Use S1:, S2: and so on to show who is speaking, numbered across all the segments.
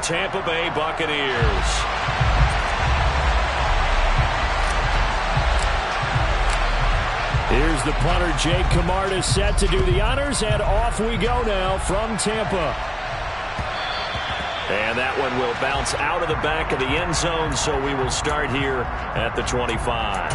S1: Tampa Bay Buccaneers. Here's the punter, Jake Camarda, set to do the honors, and off we go now from Tampa. And that one will bounce out of the back of the end zone, so we will start here at the 25.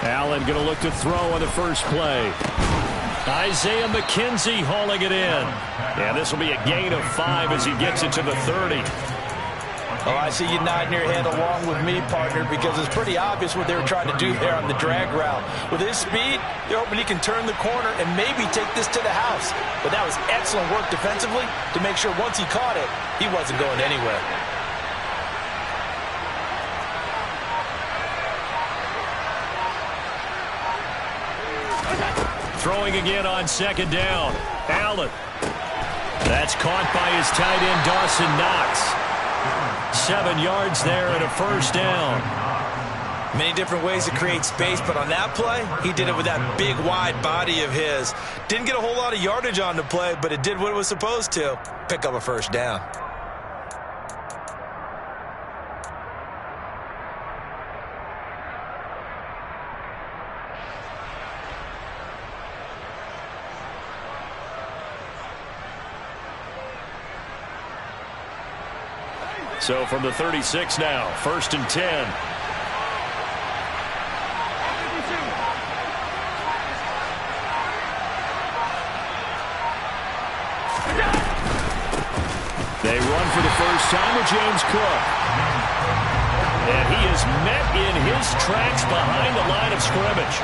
S1: Allen going to look to throw on the first play. Isaiah McKenzie hauling it in. And this will be a gain of 5 as he gets it to the 30.
S2: Oh, I see you nodding your head along with me, partner, because it's pretty obvious what they were trying to do there on the drag route. With his speed, they're hoping he can turn the corner and maybe take this to the house. But that was excellent work defensively to make sure once he caught it, he wasn't going anywhere.
S1: Throwing again on second down. Allen. That's caught by his tight end, Dawson Knox. 7 yards there and a first down.
S2: Many different ways to create space, but on that play, he did it with that big, wide body of his. Didn't get a whole lot of yardage on the play, but it did what it was supposed to. Pick up a first down.
S1: So from the 36 now, 1st and 10. They run for the first time with James Cook. And he is met in his tracks behind the line of scrimmage.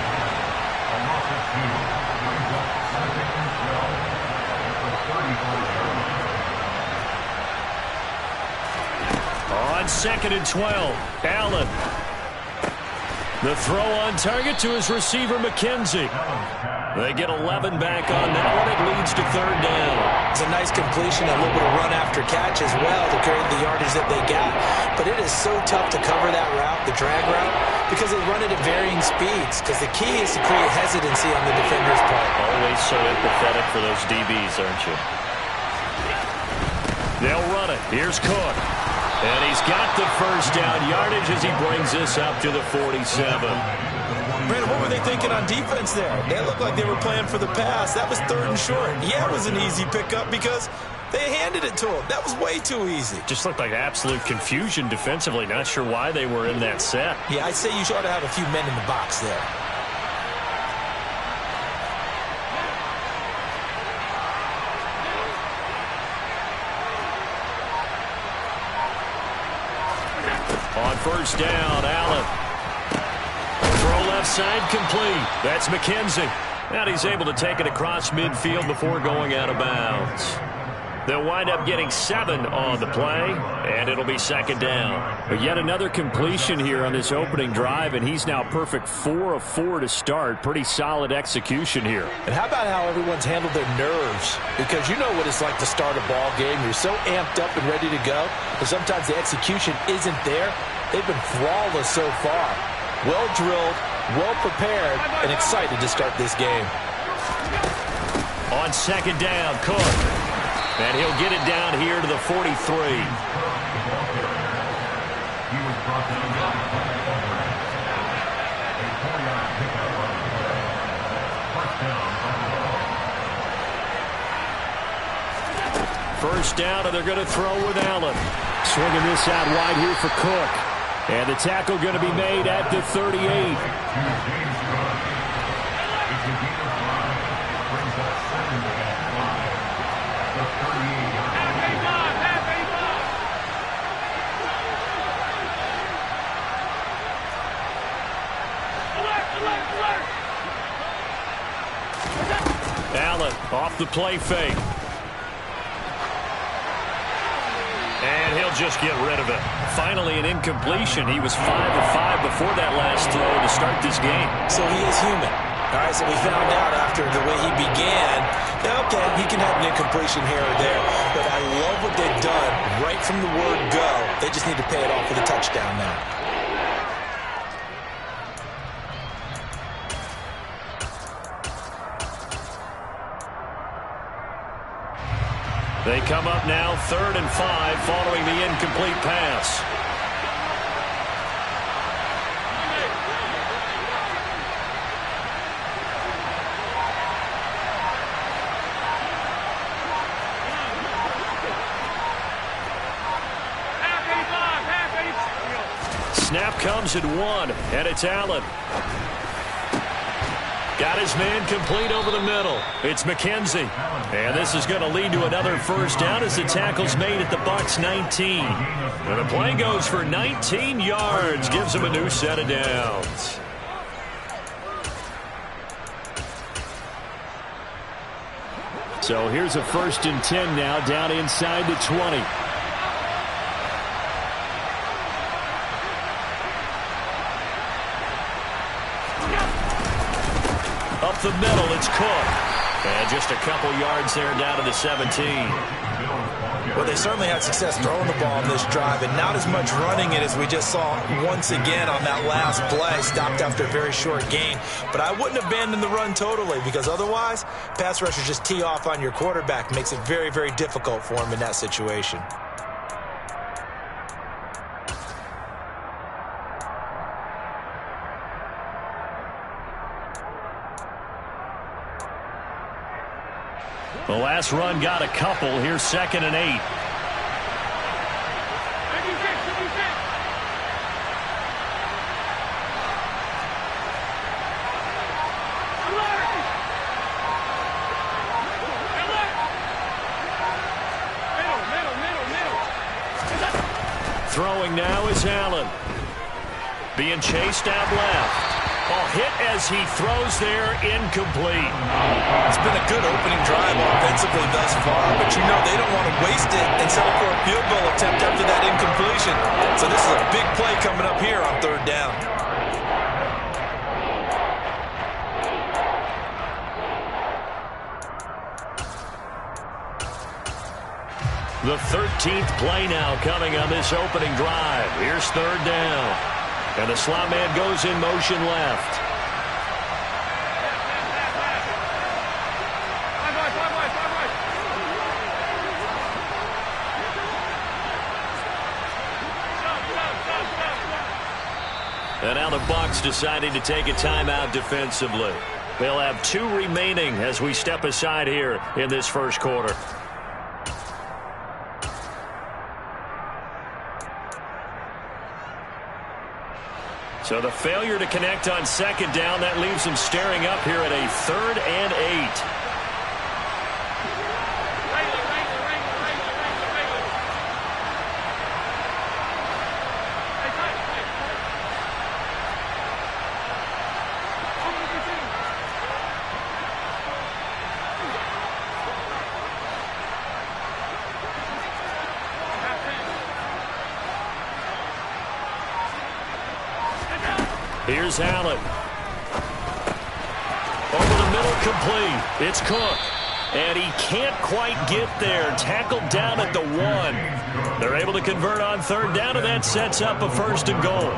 S1: On 2nd and 12, Allen. The throw on target to his receiver, McKenzie. They get 11 back on that one. It leads to 3rd down.
S2: It's a nice completion, a little bit of run after catch as well to carry the yardage that they got. But it is so tough to cover that route, the drag route, because they run it at varying speeds. Because the key is to create hesitancy on the defender's part.
S1: Always so empathetic for those DBs, aren't you? They'll run it. Here's Cook. And he's got the first down yardage as he brings this up to the 47.
S2: Brandon, what were they thinking on defense there? They looked like they were playing for the pass. That was 3rd and short. Yeah, it was an easy pickup because they handed it to him. That was way too easy.
S1: Just looked like absolute confusion defensively. Not sure why they were in that set.
S2: Yeah, I'd say you ought to have a few men in the box there.
S1: On 1st down, Allen. Throw left side complete. That's McKenzie. And he's able to take it across midfield before going out of bounds. They'll wind up getting 7 on the play, and it'll be 2nd down. But yet another completion here on this opening drive, and he's now perfect 4 of 4 to start. Pretty solid execution here.
S2: And how about how everyone's handled their nerves? Because you know what it's like to start a ball game. You're so amped up and ready to go, but sometimes the execution isn't there. They've been flawless so far. Well drilled, well prepared, and excited to start this game.
S1: On 2nd down, Cook. And he'll get it down here to the 43. First down, and they're going to throw with Allen. Swinging this out wide here for Cook. And the tackle going to be made at the 38. Allen off the play fake. And he'll just get rid of it. Finally an incompletion. He was 5 of 5 before that last throw to start this game.
S2: So he is human. All right, so we found out after the way he began, okay, he can have an incompletion here or there, but I love what they've done right from the word go. They just need to pay it off with a touchdown now.
S1: They come up now 3rd and 5 following the incomplete pass. Snap comes at 1, and it's Allen. Got his man complete over the middle. It's McKenzie. And this is going to lead to another first down as the tackle's made at the Bucs 19. And the play goes for 19 yards. Gives him a new set of downs. So here's a 1st and 10 now down inside the 20. Up the middle, it's Cook. And just a couple yards there down to the 17.
S2: Well, they certainly had success throwing the ball on this drive, and not as much running it as we just saw once again on that last play. Stopped after a very short gain. But I wouldn't abandon the run totally, because otherwise, pass rushers just tee off on your quarterback. Makes it very, very difficult for him in that situation.
S1: The last run got a couple. Here's 2nd and 8. Throwing now is Allen. Being chased out left. Ball hit as he throws there, incomplete.
S2: It's been a good opening drive offensively thus far, but you know they don't want to waste it and settle for a field goal attempt after that incompletion. So this is a big play coming up here on 3rd down.
S1: The 13th play now coming on this opening drive. Here's 3rd down. And the slot man goes in motion left. And now the Bucs deciding to take a timeout defensively. They'll have 2 remaining as we step aside here in this first quarter. So the failure to connect on 2nd down, that leaves them staring up here at a 3rd and 8. Here's Allen. Over the middle, complete. It's Cook. And he can't quite get there. Tackled down at the 1. They're able to convert on 3rd down, and that sets up a 1st and goal.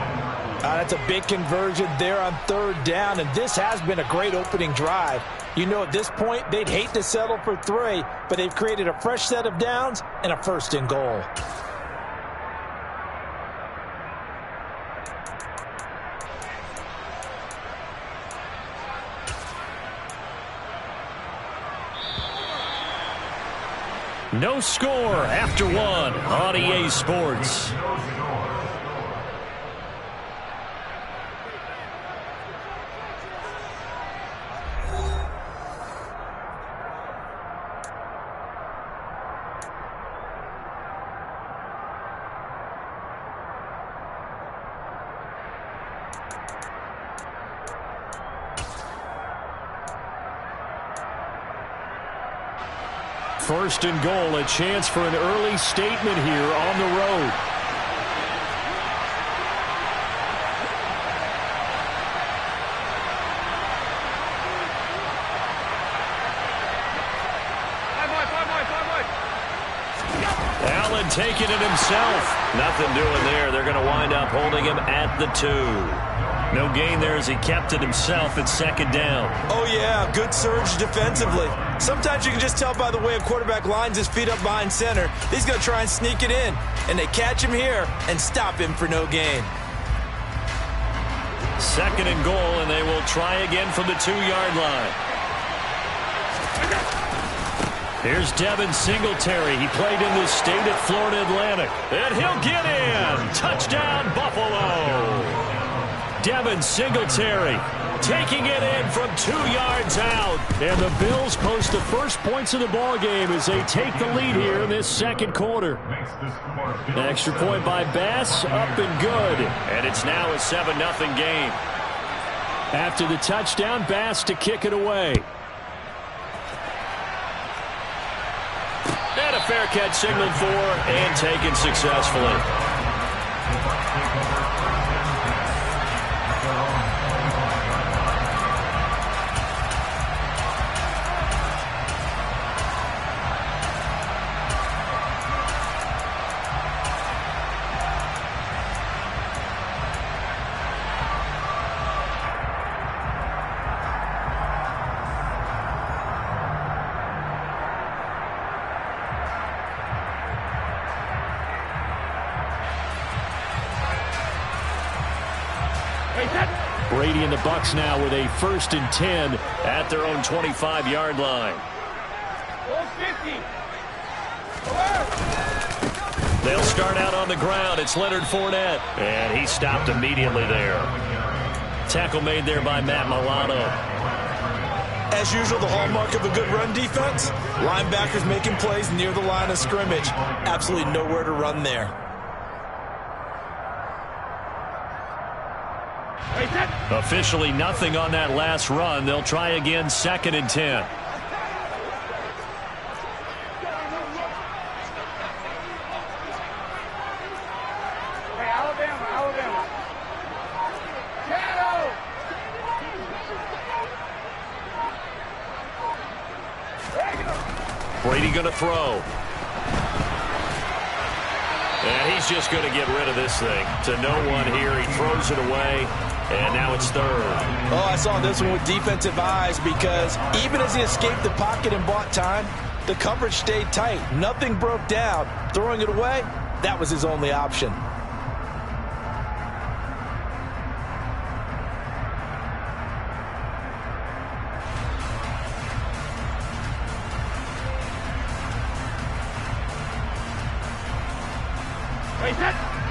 S2: That's a big conversion there on 3rd down, and this has been a great opening drive. You know, at this point, they'd hate to settle for 3, but they've created a fresh set of downs and a 1st and goal.
S1: No score after 1 on EA Sports. First and goal, a chance for an early statement here on the road. Allen taking it himself. Nothing doing there. They're going to wind up holding him at the 2. No gain there as he kept it himself at second down.
S2: Oh, yeah, good surge defensively. Sometimes you can just tell by the way a quarterback lines his feet up behind center. He's going to try and sneak it in. And they catch him here and stop him for no gain.
S1: Second and goal, and they will try again from the 2-yard line. Here's Devin Singletary. He played in the state at Florida Atlantic. And he'll get in. Touchdown, Buffalo. Devin Singletary taking it in from 2 yards out. And the Bills post the first points of the ball game as they take the lead here in this second quarter. An extra point by Bass, up and good. And it's now a 7-0 game. After the touchdown, Bass to kick it away. And a fair catch signaled for and taken successfully. Brady and the Bucs now with a 1st and 10 at their own 25-yard line. They'll start out on the ground. It's Leonard Fournette, and he stopped immediately there. Tackle made there by Matt Milano.
S2: As usual, the hallmark of a good run defense, linebackers making plays near the line of scrimmage. Absolutely nowhere to run there.
S1: Officially nothing on that last run. They'll try again, 2nd and 10. Brady going to throw. And he's just going to get rid of this thing. To no one here. He throws it away. And now it's 3rd.
S2: Oh, I saw this one with defensive eyes because even as he escaped the pocket and bought time, the coverage stayed tight. Nothing broke down. Throwing it away, that was his only option.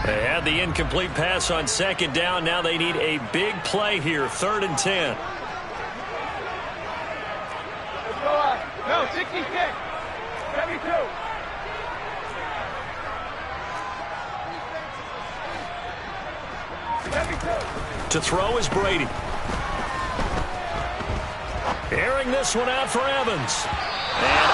S1: They had the incomplete pass on 2nd down. Now they need a big play here. 3rd and 10.
S3: No, 66. 72.
S1: To throw is Brady. Airing this one out for Evans. And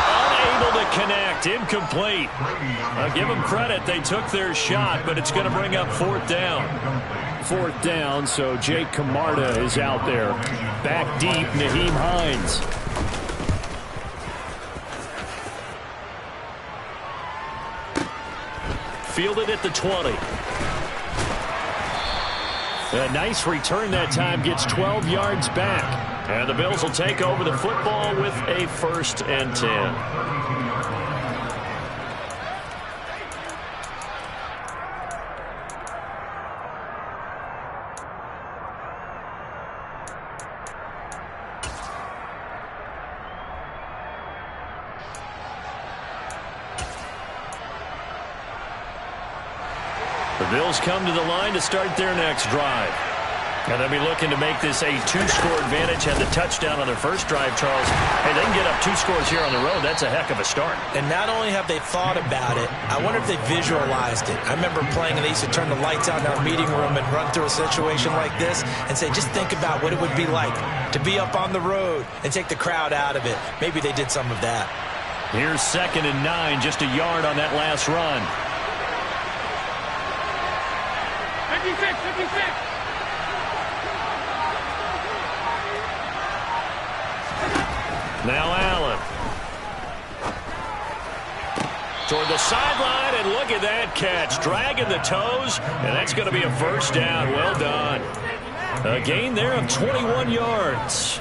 S1: unable to connect. Incomplete. I'll give them credit. They took their shot, but it's going to bring up 4th down. 4th down, so Jake Camarda is out there. Back deep, Naheem Hines. Fielded at the 20. A nice return that time. Gets 12 yards back. And the Bills will take over the football with a 1st and 10. The Bills come to the line to start their next drive. And they'll be looking to make this a 2-score advantage. Had the touchdown on their first drive, Charles. Hey, they can get up 2 scores here on the road. That's a heck of a start.
S2: And not only have they thought about it, I wonder if they visualized it. I remember playing, and they used to turn the lights out in our meeting room and run through a situation like this and say, just think about what it would be like to be up on the road and take the crowd out of it. Maybe they did some of that.
S1: Here's 2nd and 9, just a yard on that last run.
S3: 56, 56.
S1: Now Allen. Toward the sideline, and look at that catch. Dragging the toes, and that's going to be a first down. Well done. A gain there of 21 yards.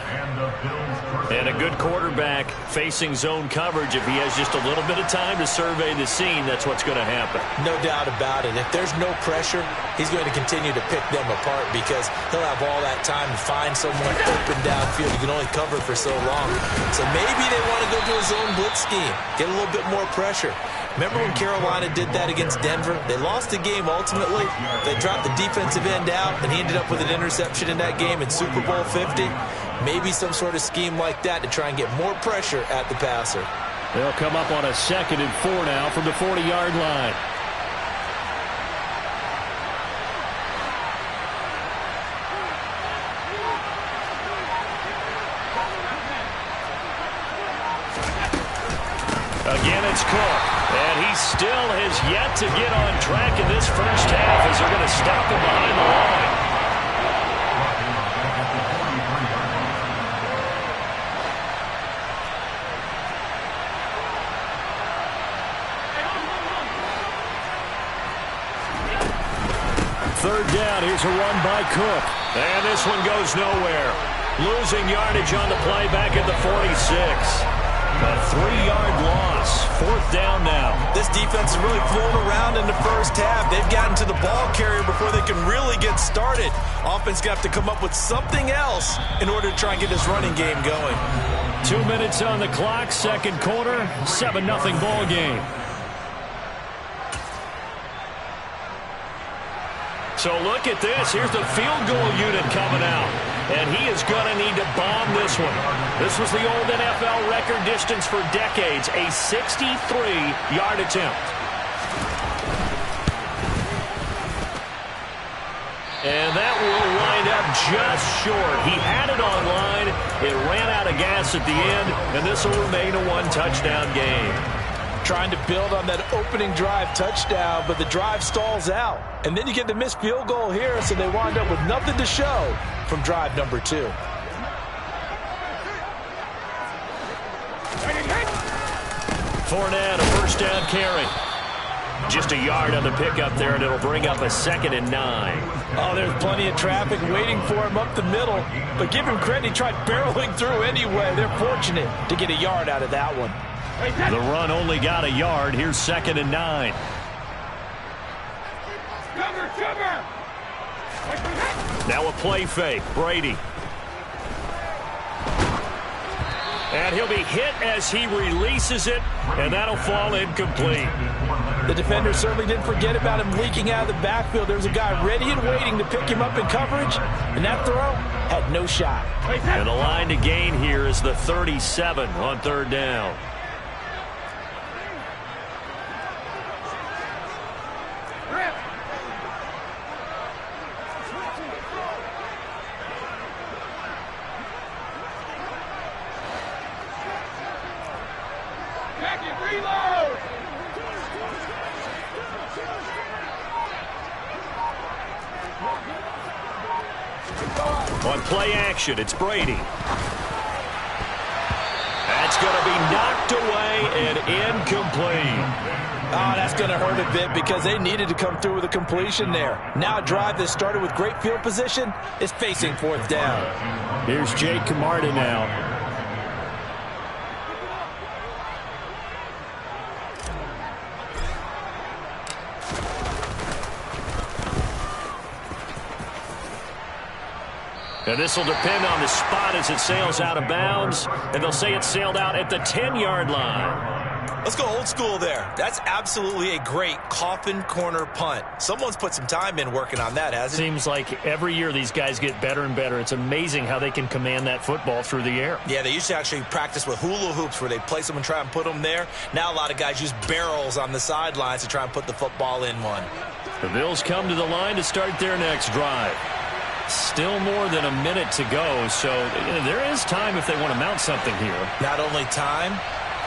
S1: And a good quarterback facing zone coverage. If he has just a little bit of time to survey the scene, that's what's going to happen.
S2: No doubt about it. If there's no pressure, he's going to continue to pick them apart because he'll have all that time to find someone open downfield. You can only cover for so long. So maybe they want to go to a zone blitz scheme, get a little bit more pressure. Remember when Carolina did that against Denver? They lost the game ultimately. They dropped the defensive end out, and he ended up with an interception in that game in Super Bowl 50. Maybe some sort of scheme like that to try and get more pressure at the passer.
S1: They'll come up on a 2nd and 4 now from the 40-yard line. Again, it's Cook. And he still has yet to get on track in this first half as they're going to stop him behind the line. Third down, here's a run by Cook. And this one goes nowhere. Losing yardage on the play back at the 46. A 3-yard loss. 4th down now.
S2: This defense is really flown around in the first half. They've gotten to the ball carrier before they can really get started. Offense got to come up with something else in order to try and get this running game going.
S1: 2 minutes on the clock, second quarter, 7-0 ball game. So look at this. Here's the field goal unit coming out. And he is going to need to bomb this one. This was the old NFL record distance for decades, a 63-yard attempt. And that will wind up just short. He had it on line. It ran out of gas at the end, and this will remain a one-touchdown game.
S2: Trying to build on that opening drive touchdown, but the drive stalls out. And then you get the missed field goal here, so they wind up with nothing to show from drive number 2.
S1: Fournette, a first down carry. Just a yard on the pickup there, and it'll bring up a 2nd and 9.
S2: Oh, there's plenty of traffic waiting for him up the middle. But give him credit, he tried barreling through anyway. They're fortunate to get a yard out of that one.
S1: The run only got a yard. Here's 2nd and 9.
S3: Cover!
S1: Now a play fake. Brady. And he'll be hit as he releases it, and that'll fall incomplete.
S2: The defender certainly didn't forget about him leaking out of the backfield. There was a guy ready and waiting to pick him up in coverage, and that throw had no shot.
S1: And the line to gain here is the 37 on 3rd down. On play action, it's Brady. That's going to be knocked away and incomplete.
S2: Oh, that's going to hurt a bit because they needed to come through with a completion there. Now a drive that started with great field position is facing 4th down.
S1: Here's Jake Camarda now. And this will depend on the spot as it sails out of bounds. And they'll say it sailed out at the 10-yard line.
S2: Let's go old school there. That's absolutely a great coffin corner punt. Someone's put some time in working on that, hasn't it?
S1: Seems like every year these guys get better and better. It's amazing how they can command that football through the air.
S2: Yeah, they used to actually practice with hula hoops where they place them and try and put them there. Now a lot of guys use barrels on the sidelines to try and put the football in one.
S1: The Bills come to the line to start their next drive. Still more than a minute to go, so there is time if they want to mount something here.
S2: Not only time,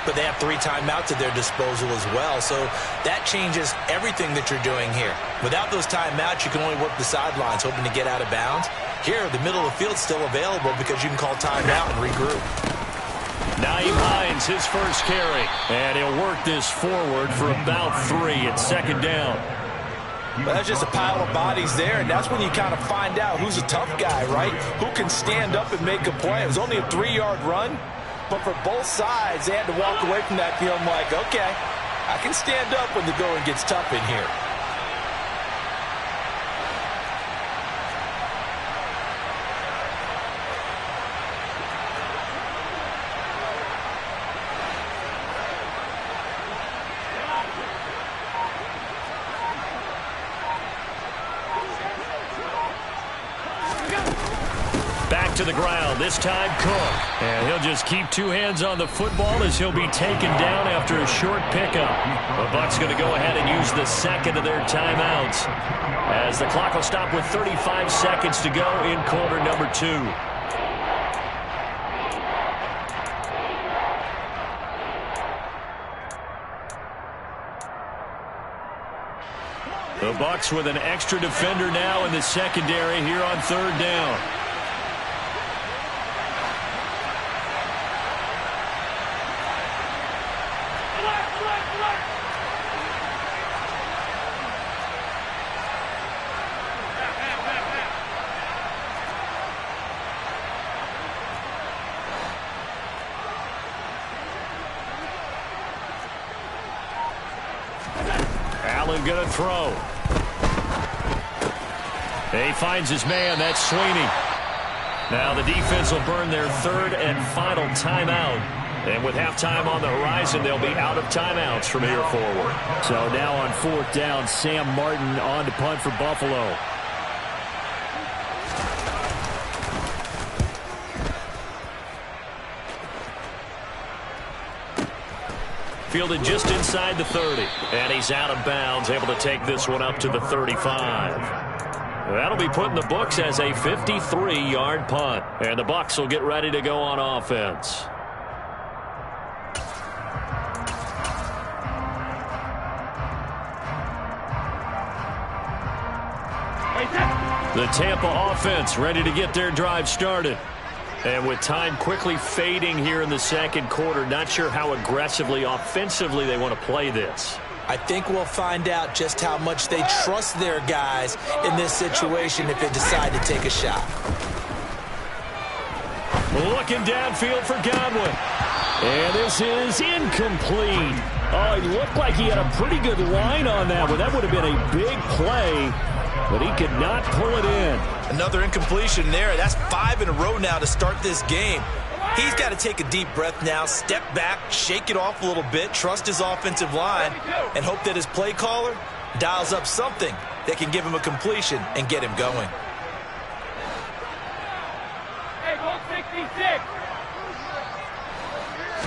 S2: but they have 3 timeouts at their disposal as well. So that changes everything that you're doing here. Without those timeouts, you can only work the sidelines, hoping to get out of bounds. Here, the middle of the field's still available because you can call timeout and regroup.
S1: Nyheim Hines, his first carry. And he'll work this forward for about 3 at second down.
S2: Well, that's just a pile of bodies there, and that's when you kind of find out who's a tough guy, right? Who can stand up and make a play. It was only a 3-yard run, but for both sides, they had to walk away from that feeling like, okay, I can stand up when the going gets tough in here.
S1: To the ground, this time Cook. And he'll just keep 2 hands on the football as he'll be taken down after a short pickup. The Bucs going to go ahead and use the second of their timeouts as the clock will stop with 35 seconds to go in quarter number 2. The Bucs with an extra defender now in the secondary here on 3rd down. Allen going to throw. He finds his man. That's Sweeney. Now the defense will burn their 3rd and final timeout. And with halftime on the horizon, they'll be out of timeouts from here forward.
S4: So now on 4th down, Sam Martin on to punt for Buffalo.
S1: Fielded just inside the 30. And he's out of bounds, able to take this one up to the 35. That'll be put in the books as a 53-yard punt. And the Bucs will get ready to go on offense. The Tampa offense ready to get their drive started. And with time quickly fading here in the second quarter, not sure how aggressively, offensively they want to play this.
S2: I think we'll find out just how much they trust their guys in this situation if they decide to take a shot.
S1: Looking downfield for Godwin.
S4: And this is incomplete. Oh, it looked like he had a pretty good line on that one. That would have been a big play, but he could not pull it in.
S2: Another incompletion there. That's 5 in a row now to start this game. He's got to take a deep breath now, step back, shake it off a little bit, trust his offensive line, and hope that his play caller dials up something that can give him a completion and get him going.
S3: Hey, go 66.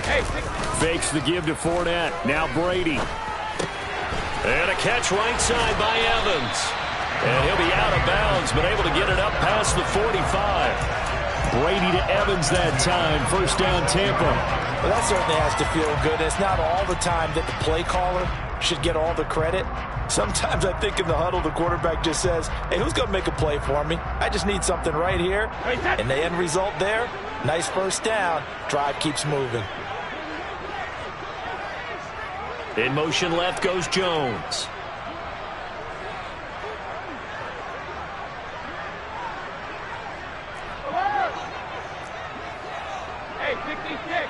S3: Hey, 66.
S4: Fakes the give to Fournette. Now Brady.
S1: And a catch right side by Evans. And he'll be out of bounds, but able to get it up past the 45.
S4: Brady to Evans that time. First down, Tampa.
S2: Well, that certainly has to feel good. It's not all the time that the play caller should get all the credit. Sometimes I think in the huddle, the quarterback just says, hey, who's going to make a play for me? I just need something right here. And the end result there, nice first down. Drive keeps moving.
S1: In motion left goes Jones.
S3: Hey, 66.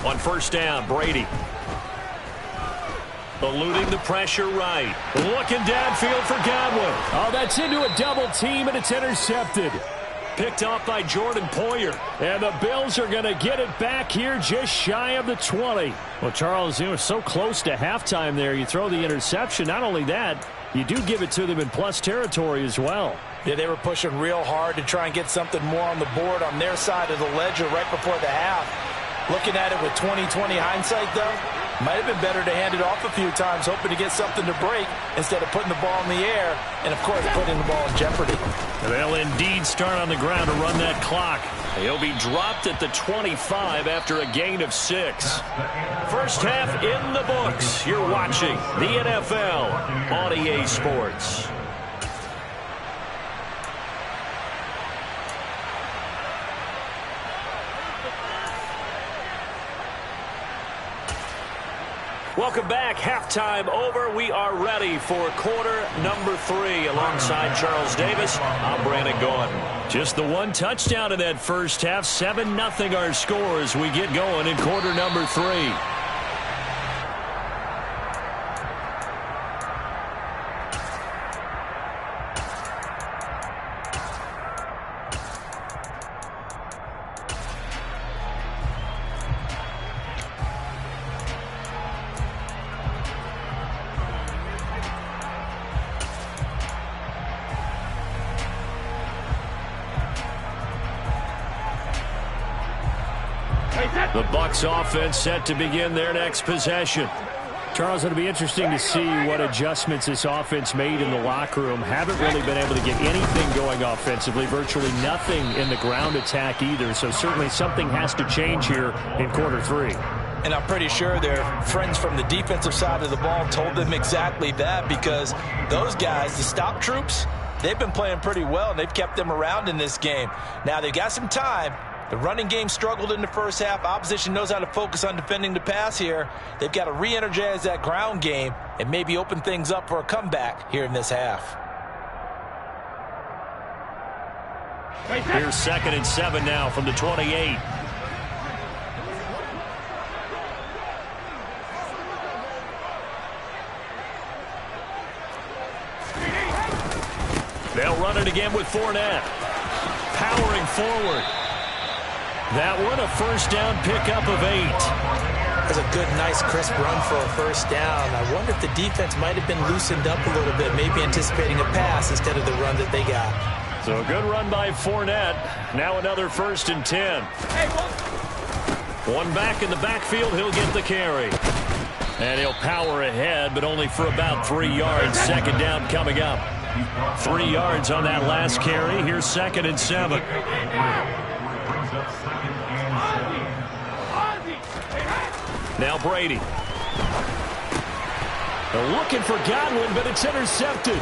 S1: On first down, Brady. Eluding the pressure right. Looking downfield for Godwin.
S4: Oh, that's into a double team, and it's intercepted.
S1: Picked off by Jordan Poyer.
S4: And the Bills are going to get it back here just shy of the 20. Well, Charles, you were so close to halftime there. You throw the interception. Not only that, you do give it to them in plus territory as well.
S2: Yeah, they were pushing real hard to try and get something more on the board on their side of the ledger right before the half. Looking at it with 20/20 hindsight, though, Might have been better to hand it off a few times, hoping to get something to break instead of putting the ball in the air and, of course, putting the ball in jeopardy.
S4: They'll indeed start on the ground to run that clock. He'll be dropped at the 25 after a gain of 6. First half in the books. You're watching the NFL on EA Sports. Welcome back. Halftime over. We are ready for quarter number 3. Alongside Charles Davis, I'm Brandon Gaudin. Just the one touchdown in that first half. 7-0 our score as we get going in quarter number 3. The Bucs offense set to begin their next possession. Charles, it'll be interesting to see what adjustments this offense made in the locker room. Haven't really been able to get anything going offensively. Virtually nothing in the ground attack either. So certainly something has to change here in quarter 3.
S2: And I'm pretty sure their friends from the defensive side of the ball told them exactly that, because those guys, the stop troops, they've been playing pretty well, and they've kept them around in this game. Now, they've got some time. The running game struggled in the first half. Opposition knows how to focus on defending the pass here. They've got to re-energize that ground game and maybe open things up for a comeback here in this half.
S4: Here's 2nd and 7 now from the 28. They'll run it again with Fournette. Powering forward. That one a first down pickup of 8.
S5: That's a good, nice, crisp run for a first down. I wonder if the defense might have been loosened up a little bit, maybe anticipating a pass instead of the run that they got.
S4: So a good run by Fournette. Now another 1st and 10. One back in the backfield. He'll get the carry. And he'll power ahead, but only for about 3 yards. 2nd down coming up. 3 yards on that last carry. Here's 2nd and 7. Now Brady. They're looking for Godwin, but it's intercepted.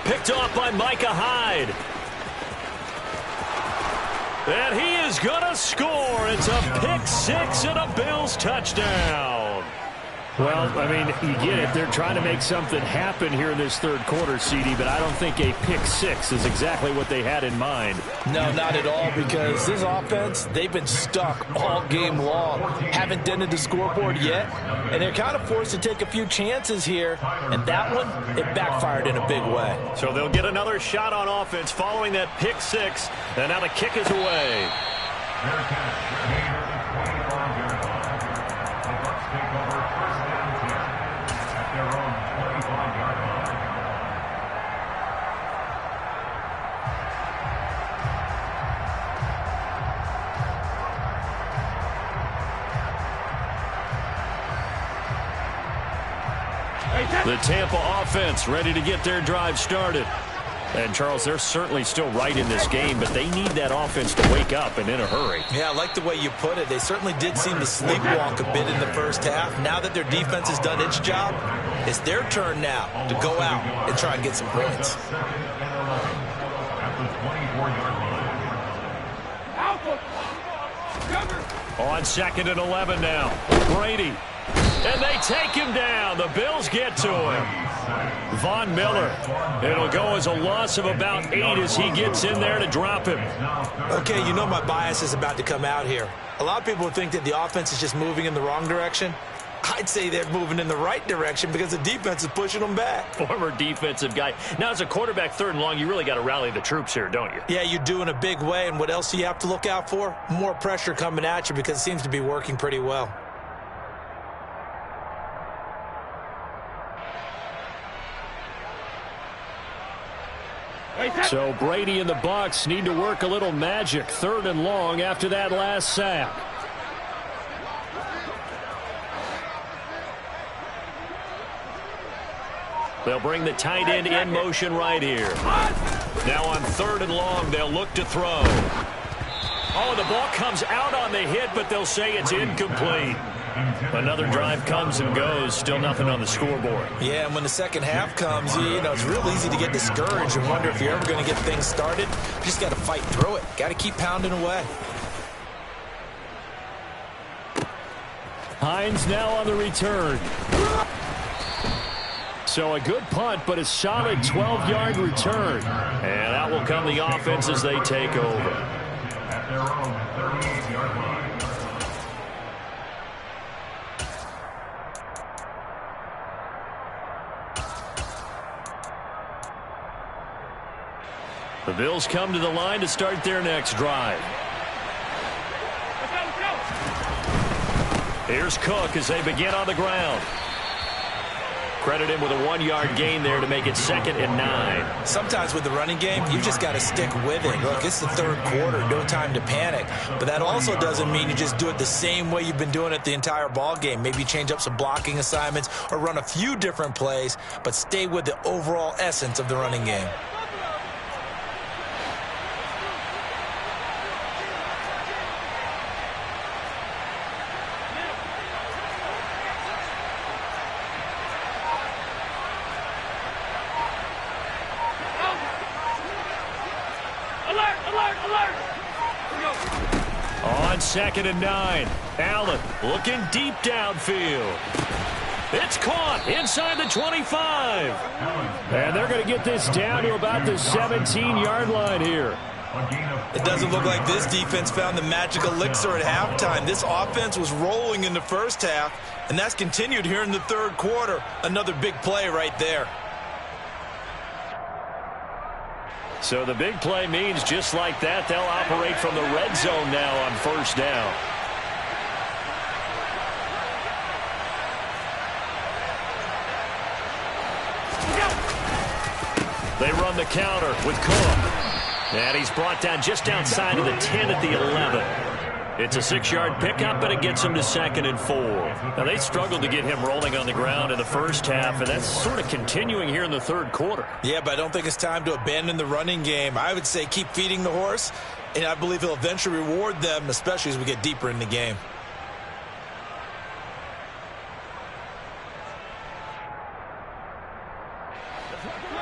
S4: Picked off by Micah Hyde. And he is going to score. It's a pick 6 and a Bills touchdown. Well, I mean, you get it. They're trying to make something happen here in this third quarter, CD, but I don't think a pick 6 is exactly what they had in mind.
S2: No, not at all, because this offense, they've been stuck all game long. Haven't dented the scoreboard yet, and they're kind of forced to take a few chances here, and that one, it backfired in a big way.
S4: So they'll get another shot on offense following that pick 6, and now the kick is away. The Tampa offense ready to get their drive started. And, Charles, they're certainly still right in this game, but they need that offense to wake up and in a hurry.
S5: Yeah, I like the way you put it. They certainly did seem to sleepwalk a bit in the first half. Now that their defense has done its job, it's their turn now to go out and try and get some points.
S1: On 2nd and 11 now. Brady. And they take him down. The Bills get to him. Von Miller. It'll go as a loss of about 8 as he gets in there to drop him.
S5: Okay, you know my bias is about to come out here. A lot of people think that the offense is just moving in the wrong direction. I'd say they're moving in the right direction because the defense is pushing them back.
S1: Former defensive guy. Now, as a quarterback 3rd and long, you really got to rally the troops here, don't you?
S5: Yeah, you do in a big way. And what else do you have to look out for? More pressure coming at you because it seems to be working pretty well.
S4: So Brady and the Bucs need to work a little magic. 3rd and long after that last sack.
S1: They'll bring the tight end in motion right here. Now on 3rd and long, they'll look to throw. Oh, the ball comes out on the hit, but they'll say it's incomplete. Another drive comes and goes. Still nothing on the scoreboard.
S5: Yeah, and when the second half comes, you know, it's real easy to get discouraged and wonder if you're ever going to get things started. You just got to fight through it. Got to keep pounding away.
S4: Hines now on the return. So a good punt, but a solid 12-yard return.
S1: And out will come the offense as they take over.
S6: At their own 38-yard line.
S1: The Bills come to the line to start their next drive. Here's Cook as they begin on the ground. Credit him with a 1-yard gain there to make it 2nd and 9.
S5: Sometimes with the running game, you just got to stick with it. Look, it's the 3rd quarter, no time to panic. But that also doesn't mean you just do it the same way you've been doing it the entire ball game. Maybe change up some blocking assignments or run a few different plays, but stay with the overall essence of the running game.
S1: On 2nd and 9, Allen looking deep downfield. It's caught inside the 25.
S4: And they're going to get this down to about the 17-yard line here.
S5: It doesn't look like this defense found the magic elixir at halftime. This offense was rolling in the first half, and that's continued here in the 3rd quarter. Another big play right there.
S1: So the big play means just like that, they'll operate from the red zone now on 1st down. They run the counter with Cook. And he's brought down just outside of the 10 at the 11. It's a 6-yard pickup, but it gets him to 2nd and 4. Now, they struggled to get him rolling on the ground in the first half, and that's sort of continuing here in the 3rd quarter.
S5: Yeah, but I don't think it's time to abandon the running game. I would say keep feeding the horse, and I believe he'll eventually reward them, especially as we get deeper in the game.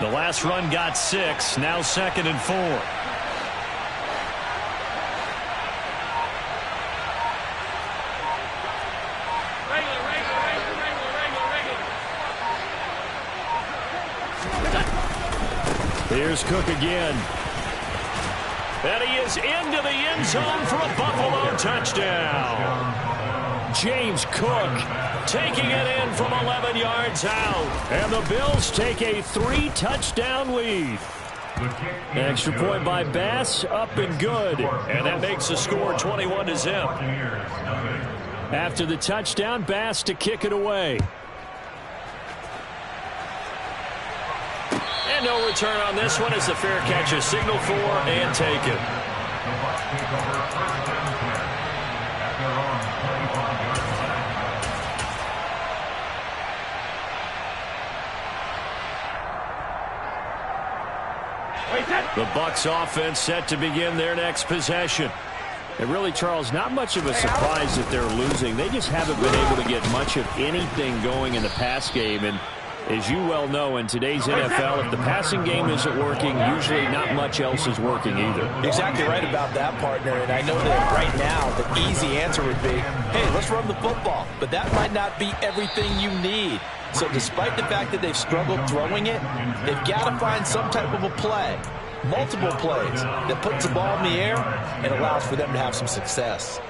S1: The last run got 6, now 2nd and 4. Here's Cook again. And he is into the end zone for a Buffalo touchdown.
S4: James Cook
S1: Taking it in from 11 yards out.
S4: And the Bills take a 3-touchdown lead. Extra point by Bass, up and good.
S1: And that makes the score 21-0.
S4: After the touchdown, Bass to kick it away.
S1: And no return on this one as the fair catch is signaled for and taken. The Bucs offense set to begin their next possession.
S4: And really, Charles, not much of a surprise that they're losing. They just haven't been able to get much of anything going in the pass game. And as you well know, in today's NFL, if the passing game isn't working, usually not much else is working either.
S2: Exactly right about that, partner. And I know that right now the easy answer would be, hey, let's run the football. But that might not be everything you need. So despite the fact that they've struggled throwing it, they've got to find some type of a play, multiple plays, that puts the ball in the air and allows for them to have some success.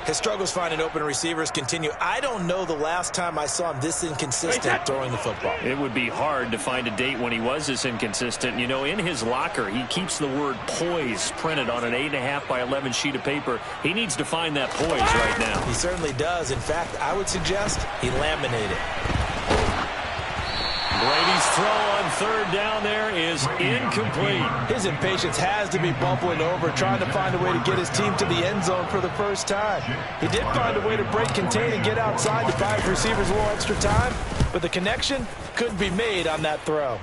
S5: His struggles finding open receivers continue. I don't know the last time I saw him this inconsistent throwing the football.
S1: It would be hard to find a date when he was this inconsistent. You know, in his locker, he keeps the word poise printed on an 8.5 by 11 sheet of paper. He needs to find that poise right now.
S5: He certainly does. In fact, I would suggest he laminated.
S1: Brady's throw on third down there is incomplete.
S2: His impatience has to be bubbling over, trying to find a way to get his team to the end zone for the first time. He did find a way to break contain and get outside to buy his receivers a little extra time, but the connection couldn't be made on that throw.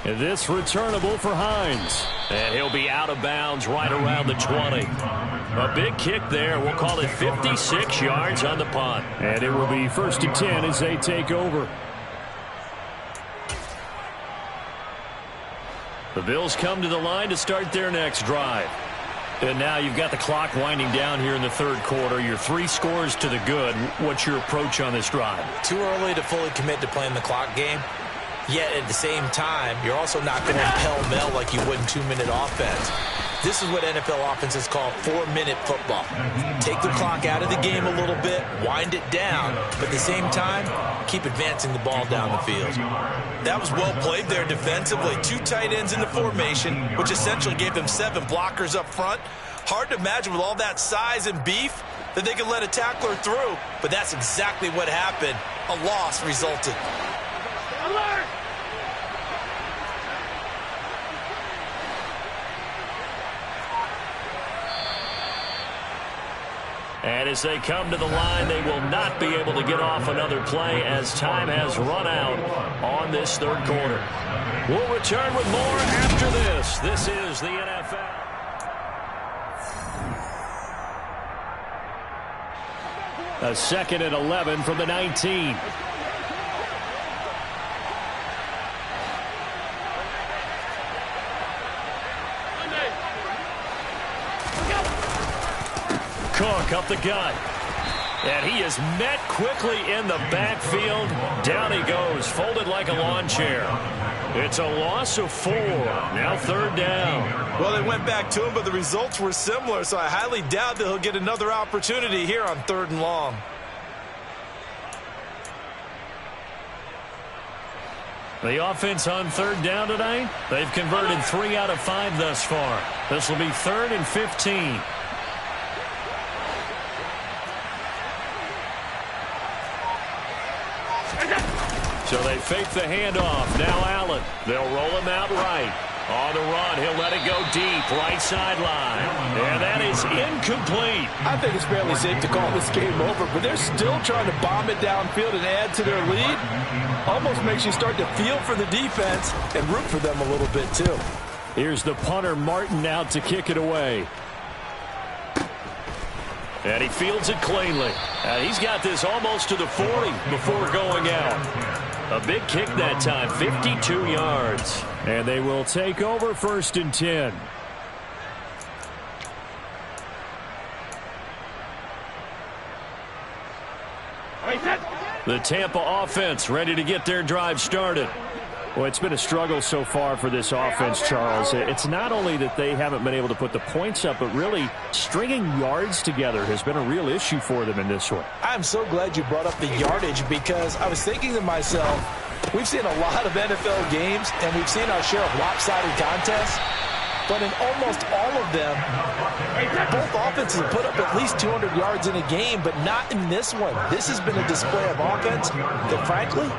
S4: And this returnable for Hines.
S1: And he'll be out of bounds right around the 20. A big kick there. We'll call it 56 yards on the punt.
S4: And it will be 1st and 10 as they take over. The Bills come to the line to start their next drive. And now you've got the clock winding down here in the 3rd quarter. You're 3 scores to the good. What's your approach on this drive?
S5: Too early to fully commit to playing the clock game. Yet at the same time, you're also not going pell-mell like you would in 2-minute offense. This is what NFL offenses call 4-minute football. Take the clock out of the game a little bit, wind it down, but at the same time, keep advancing the ball down the field. That was well played there defensively. 2 tight ends in the formation, which essentially gave them 7 blockers up front. Hard to imagine with all that size and beef that they could let a tackler through, but that's exactly what happened. A loss resulted.
S3: Alert!
S1: And as they come to the line, they will not be able to get off another play as time has run out on this 3rd quarter. We'll return with more after this. This is the NFL.
S4: A 2nd and 11 from the 19. Cook up the gut. And he is met quickly in the backfield. Down he goes, folded like a lawn chair. It's a loss of 4. Now 3rd down.
S2: Well, they went back to him, but the results were similar, so I highly doubt that he'll get another opportunity here on 3rd and long.
S4: The offense on 3rd down tonight, they've converted 3 out of 5 thus far. This will be 3rd and 15. So they fake the handoff. Now Allen. They'll roll him out right. On the run, he'll let it go deep. Right sideline. And that is incomplete.
S2: I think it's fairly safe to call this game over, but they're still trying to bomb it downfield and add to their lead. Almost makes you start to feel for the defense and root for them a little bit, too.
S4: Here's the punter, Martin, out to kick it away. And he fields it cleanly. And he's got this almost to the 40 before going out. A big kick that time, 52 yards. And they will take over 1st and 10. The Tampa offense ready to get their drive started. Well, it's been a struggle so far for this offense, Charles. It's not only that they haven't been able to put the points up, but really stringing yards together has been a real issue for them in this one.
S2: I'm so glad you brought up the yardage because I was thinking to myself, we've seen a lot of NFL games and we've seen our share of lopsided contests, but in almost all of them, both offenses have put up at least 200 yards in a game, but not in this one. This has been a display of offense that, frankly,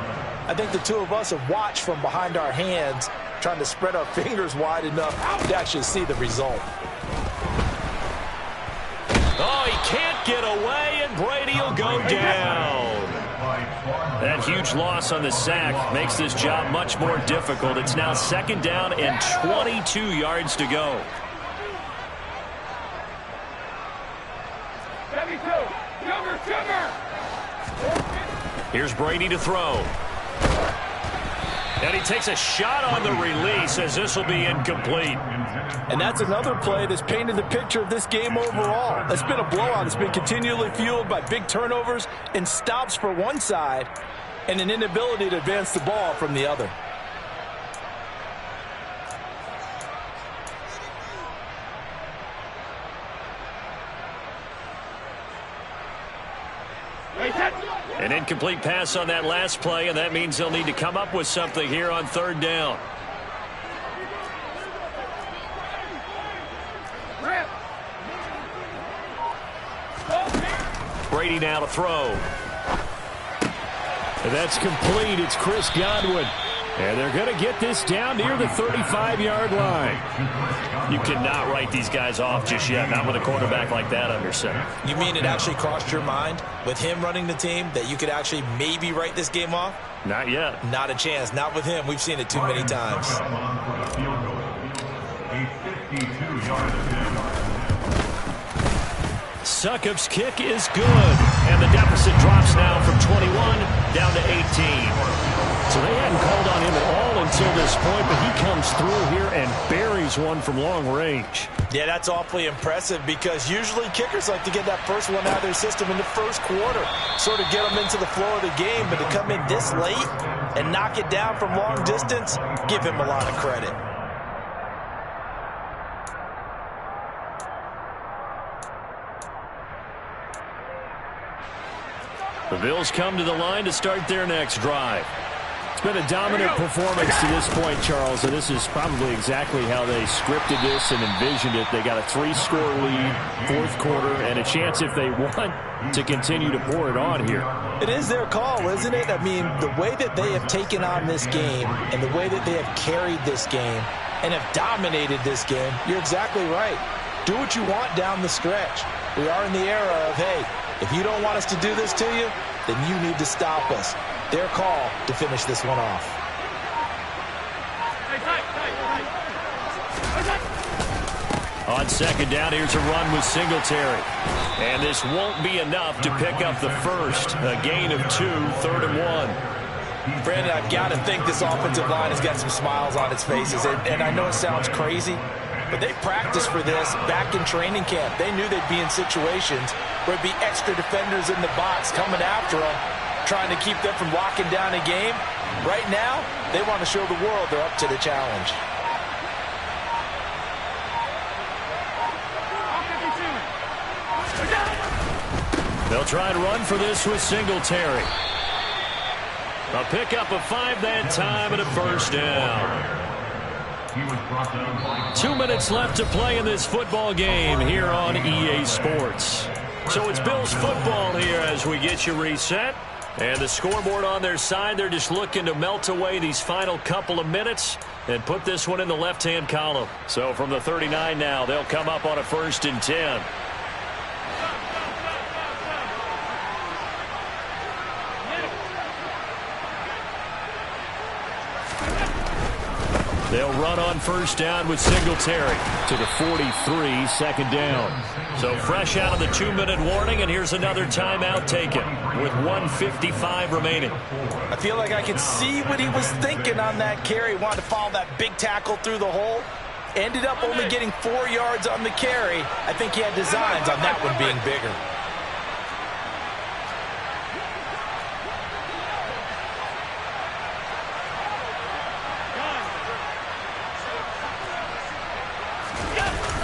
S2: I think the two of us have watched from behind our hands, trying to spread our fingers wide enough to actually see the result.
S1: Oh, he can't get away, and Brady will go down. That huge loss on the sack makes this job much more difficult. It's now 2nd down and 22 yards to go.
S3: 72, sugar.
S1: Here's Brady to throw. And he takes a shot on the release as this will be incomplete.
S2: And that's another play that's painted the picture of this game overall. It's been a blowout. It's been continually fueled by big turnovers and stops for one side and an inability to advance the ball from the other.
S1: An incomplete pass on that last play, and that means they'll need to come up with something here on 3rd down. Brady now to throw.
S4: And that's complete. It's Chris Godwin. And they're going to get this down near the 35-yard line.
S1: You cannot write these guys off just yet, not with a quarterback like that under center.
S5: You mean it actually crossed your mind with him running the team that you could actually maybe write this game off?
S1: Not yet.
S5: Not a chance. Not with him. We've seen it too many times.
S4: Succop's kick is good. And the deficit drops now from 21 down to 18. So they hadn't called on him at all until this point, but he comes through here and buries one from long range.
S2: Yeah, that's awfully impressive because usually kickers like to get that first one out of their system in the first quarter, sort of get them into the flow of the game, but to come in this late and knock it down from long distance, give him a lot of credit.
S4: The Bills come to the line to start their next drive. It's been a dominant performance to this point, Charles, and this is probably exactly how they scripted this and envisioned it. They got a 3-score lead, fourth quarter, and a chance if they want to continue to pour it on here.
S2: It is their call, isn't it? I mean, the way that they have taken on this game and the way that they have carried this game and have dominated this game, you're exactly right. Do what you want down the stretch. We are in the era of, hey, if you don't want us to do this to you, then you need to stop us. Their call to finish this one off.
S4: On second down, here's a run with Singletary. And this won't be enough to pick up the first. A gain of 2, 3rd and 1.
S2: Brandon, I've got to think this offensive line has got some smiles on its faces. And I know it sounds crazy, but they practiced for this back in training camp. They knew they'd be in situations where it'd be extra defenders in the box coming after them, trying to keep them from locking down a game. Right now, they want to show the world they're up to the challenge.
S4: They'll try and run for this with Singletary. A pickup of 5 that time and a first down. 2 minutes left to play in this football game here on EA Sports. So it's Bills football here as we get you reset. And the scoreboard on their side, they're just looking to melt away these final couple of minutes and put this one in the left-hand column. So from the 39 now, they'll come up on a 1st and 10. They'll run on first down with Singletary to the 43, 2nd down. So fresh out of the 2-minute warning, and here's another timeout taken with 1:55 remaining.
S2: I feel like I can see what he was thinking on that carry. Wanted to follow that big tackle through the hole. Ended up only getting 4 yards on the carry. I think he had designs on that one being bigger.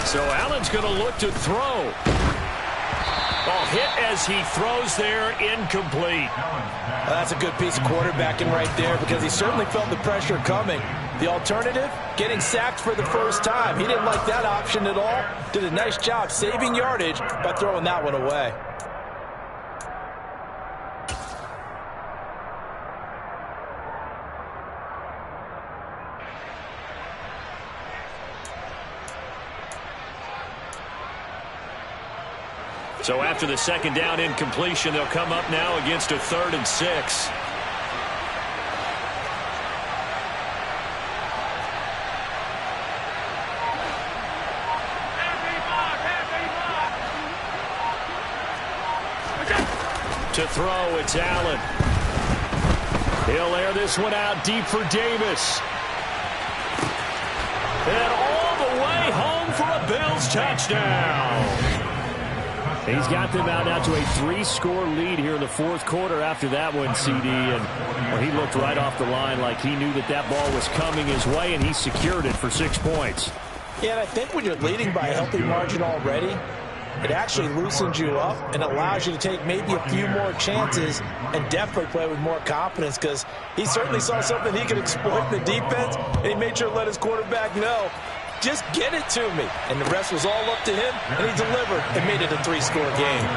S4: So Allen's going to look to throw. Ball hit as he throws there, incomplete.
S2: Well, that's a good piece of quarterbacking right there because he certainly felt the pressure coming. The alternative, getting sacked for the first time. He didn't like that option at all. Did a nice job saving yardage by throwing that one away.
S4: So after the 2nd down incompletion, they'll come up now against a 3rd and 6. To throw, it's Allen. He'll air this one out deep for Davis. And all the way home for a Bills touchdown. He's got them out now to a 3-score lead here in the 4th quarter after that one, CD. And well, he looked right off the line like he knew that that ball was coming his way, and he secured it for 6 points.
S2: Yeah, and I think when you're leading by a healthy margin already, it actually loosens you up and allows you to take maybe a few more chances and definitely play with more confidence because he certainly saw something he could exploit in the defense, and he made sure to let his quarterback know, just get it to me. And the rest was all up to him, and he delivered and made it a 3-score game.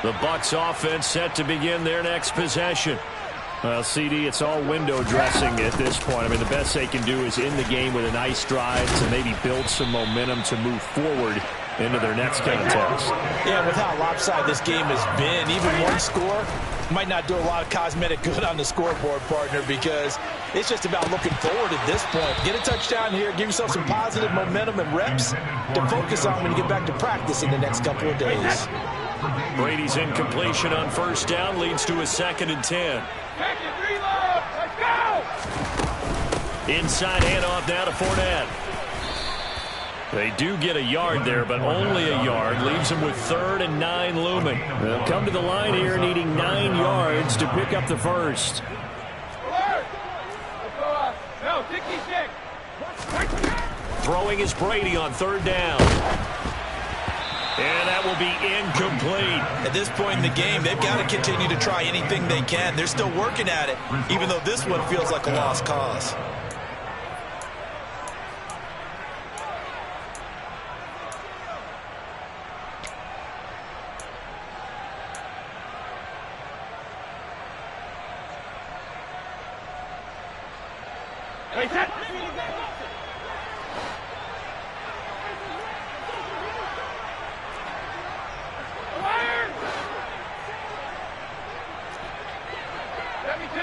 S4: The Bucs offense set to begin their next possession. Well, CD, it's all window dressing at this point. I mean, the best they can do is end the game with a nice drive to maybe build some momentum to move forward into their next contest.
S2: Yeah, with how lopsided this game has been, even one score might not do a lot of cosmetic good on the scoreboard, partner, because it's just about looking forward at this point. Get a touchdown here, give yourself some positive momentum and reps to focus on when you get back to practice in the next couple of days.
S4: Brady's incompletion on first down leads to a 2nd and 10.
S3: Reload! Let's go!
S4: Inside handoff now to Fournette. They do get a yard there, but only a yard. Leaves them with 3rd and 9 looming. They'll come to the line here needing 9 yards to pick up the first.
S3: Alert! Let's go up. No, 66.
S4: Throwing is Brady on 3rd down. And that will be incomplete.
S5: At this point in the game, they've got to continue to try anything they can. They're still working at it, even though this one feels like a lost cause.
S3: Hey, set! Fire! 72.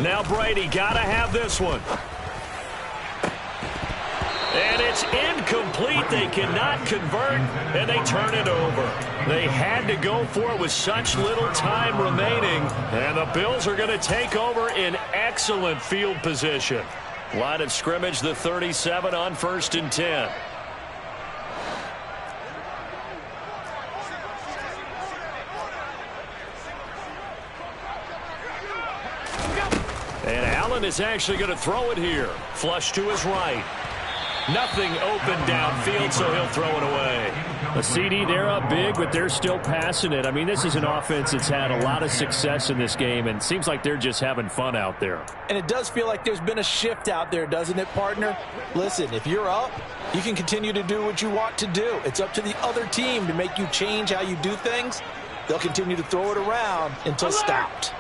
S4: Now Brady got to have this one. And it's incomplete. They cannot convert, and they turn it over. They had to go for it with such little time remaining, and the Bills are going to take over in excellent field position. Line of scrimmage, the 37 on 1st and 10. And Allen is actually going to throw it here. Flush to his right. Nothing open downfield, so he'll throw it away. A CD, they're up big, but they're still passing it. I mean, this is an offense that's had a lot of success in this game, and it seems like they're just having fun out there.
S2: And it does feel like there's been a shift out there, doesn't it, partner? Listen, if you're up, you can continue to do what you want to do. It's up to the other team to make you change how you do things. They'll continue to throw it around until stopped.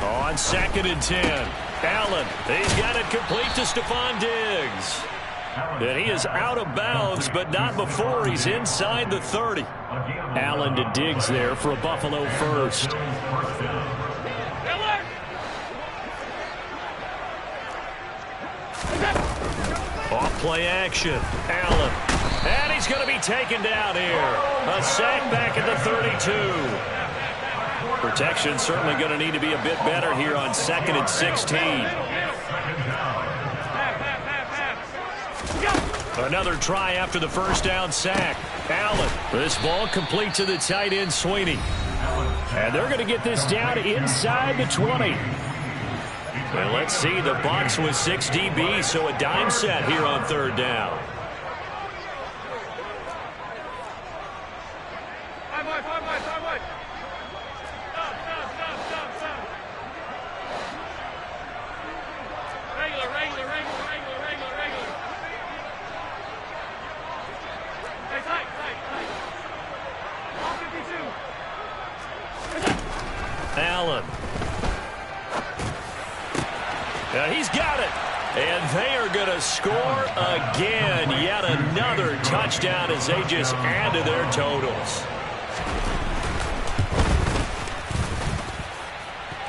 S4: On 2nd and 10. Allen, he's got it complete to Stephon Diggs. And he is out of bounds, but not before he's inside the 30. Allen to Diggs there for a Buffalo first. Off play action. Allen. And he's going to be taken down here. A sack back at the 32. Protection certainly going to need to be a bit better here on 2nd and 16. Another try after the first down sack. Allen. This ball complete to the tight end, Sweeney. And they're going to get this down inside the 20. And let's see, the Bucs with 6 DBs, so a dime set here on 3rd down. Allen. He's got it. And they are going to score again. Yet another touchdown as they just add to their totals.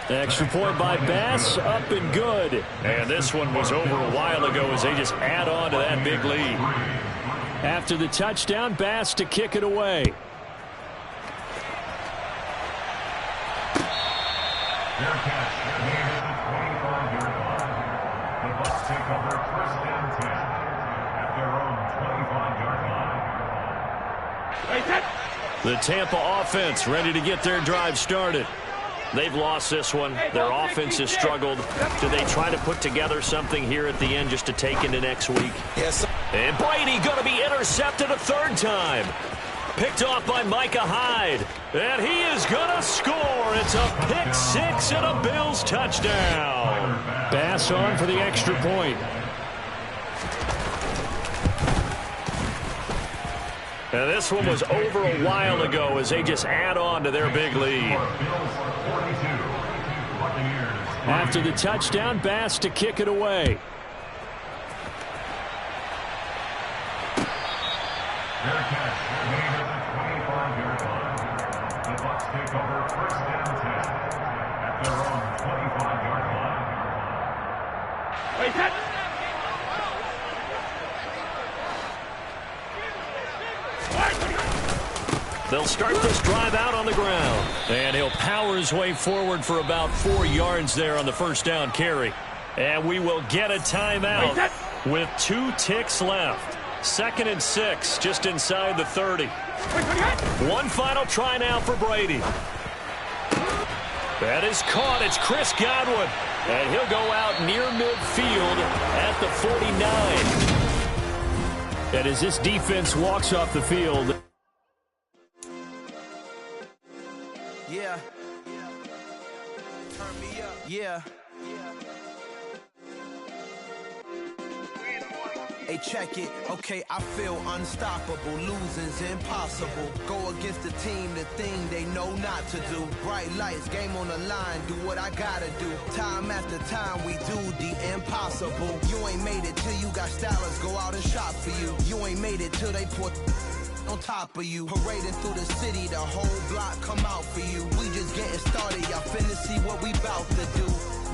S4: Extra point by Bass, up and good. And this one was over a while ago as they just add on to that big lead. After the touchdown, Bass to kick it away.
S6: Their catch near the 25-yard line. The Bucs take over 1st and 10 at their own 25-yard line.
S4: The Tampa offense ready to get their drive started. They've lost this one. Their offense has struggled. Do they try to put together something here at the end just to take into next week?
S5: Yes.
S4: And Brady going to be intercepted a 3rd time.
S1: Picked off by Micah Hyde. And he is going to score. It's a pick six and a Bills touchdown.
S4: Bass on for the extra point.
S1: And this one was over a while ago as they just add on to their big lead.
S4: After the touchdown, Bass to kick it away.
S6: Their catch made at the 25-yard line. The Bucs take over first and 10 at their own 25-yard line.
S3: Wait, that.
S1: They'll start this drive out on the ground. And he'll power his way forward for about 4 yards there on the first down carry. And we will get a timeout with 2 ticks left. 2nd and 6, just inside the 30. One final try now for Brady. That is caught. It's Chris Godwin. And he'll go out near midfield at the 49.
S4: And as this defense walks off the field.
S7: Yeah. Turn me up. Yeah. Hey, check it. Okay, I feel unstoppable. Losing's impossible. Go against the team, the thing they know not to do. Bright lights, game on the line. Do what I gotta do. Time after time, we do the impossible. You ain't made it till you got stylers go out and shop for you. You ain't made it till they put on top of you. Parading through the city, the whole block come out for you. We just getting started, y'all finna see what we bout to do.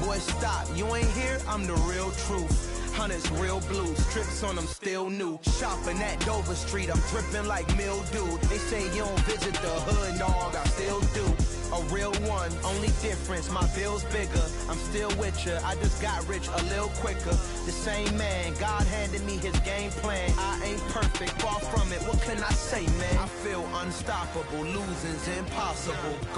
S7: Boy, stop, you ain't here, I'm the real truth. Hunters, real blues, strips on them still new. Shopping at Dover Street, I'm dripping like mildew. They say you don't visit the hood, dog, I still do. A real one, only difference, my bill's bigger. I'm still with ya, I just got rich a little quicker. The same man, God handed me his game plan. I ain't perfect, far from it, what can I say, man? I feel unstoppable, losing's impossible.